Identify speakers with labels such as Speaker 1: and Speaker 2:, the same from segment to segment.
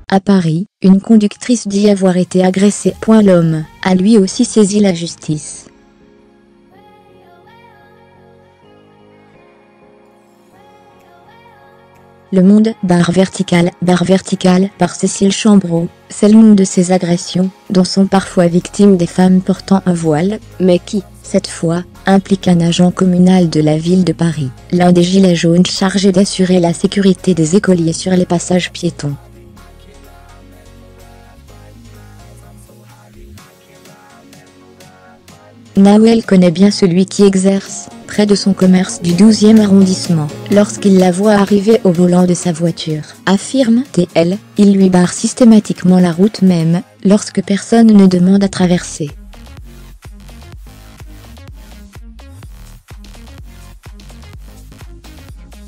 Speaker 1: À Paris, une conductrice dit avoir été agressée. L'homme a lui aussi saisi la justice. Le Monde, barre verticale par Cécile Chambreau, c'est le monde de ces agressions, dont sont parfois victimes des femmes portant un voile, mais qui, cette fois, implique un agent communal de la ville de Paris, l'un des gilets jaunes chargés d'assurer la sécurité des écoliers sur les passages piétons. Nawel connaît bien celui qui exerce, près de son commerce du 12e arrondissement. Lorsqu'il la voit arriver au volant de sa voiture, affirme TL, il lui barre systématiquement la route même, lorsque personne ne demande à traverser.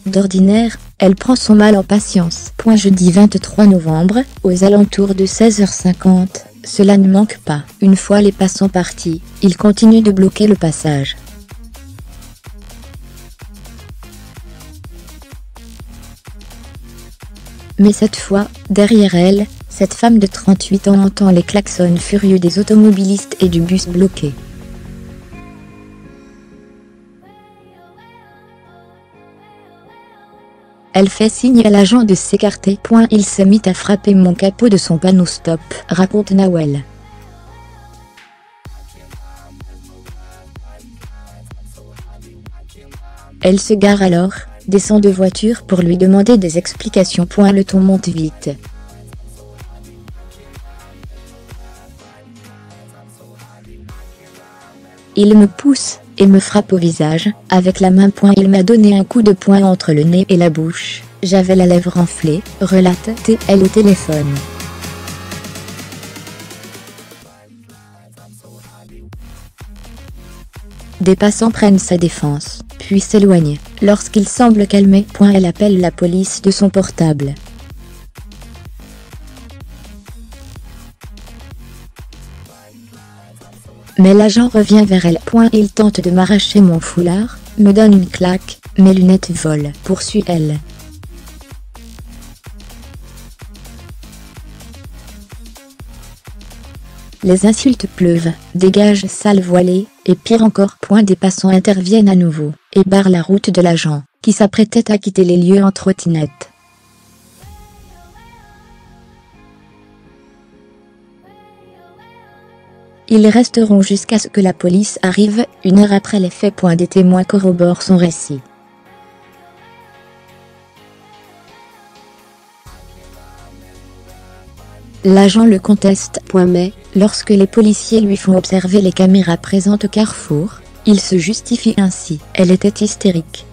Speaker 1: D'ordinaire, elle prend son mal en patience. Jeudi 23 novembre, aux alentours de 16h50, cela ne manque pas. Une fois les passants partis, il continue de bloquer le passage. Mais cette fois, derrière elle, cette femme de 38 ans entend les klaxons furieux des automobilistes et du bus bloqué. Elle fait signe à l'agent de s'écarter. Il s'est mis à frapper mon capot de son panneau stop, raconte Nawel. Elle se gare alors, descend de voiture pour lui demander des explications. Le ton monte vite. Il me pousse et me frappe au visage, avec la main. Il m'a donné un coup de poing entre le nez et la bouche, j'avais la lèvre enflée, relate TL au téléphone. Des passants prennent sa défense, puis s'éloignent. Lorsqu'il semble calmer, elle appelle la police de son portable. Mais l'agent revient vers elle. Il tente de m'arracher mon foulard, me donne une claque, mes lunettes volent, poursuit-elle. Les insultes pleuvent, dégage sale voilée, et pire encore. Des passants interviennent à nouveau, et barrent la route de l'agent, qui s'apprêtait à quitter les lieux en trottinette. Ils resteront jusqu'à ce que la police arrive, 1 heure après les faits. Des témoins corroborent son récit. L'agent le conteste. Mais, lorsque les policiers lui font observer les caméras présentes au carrefour, il se justifie ainsi. Elle était hystérique.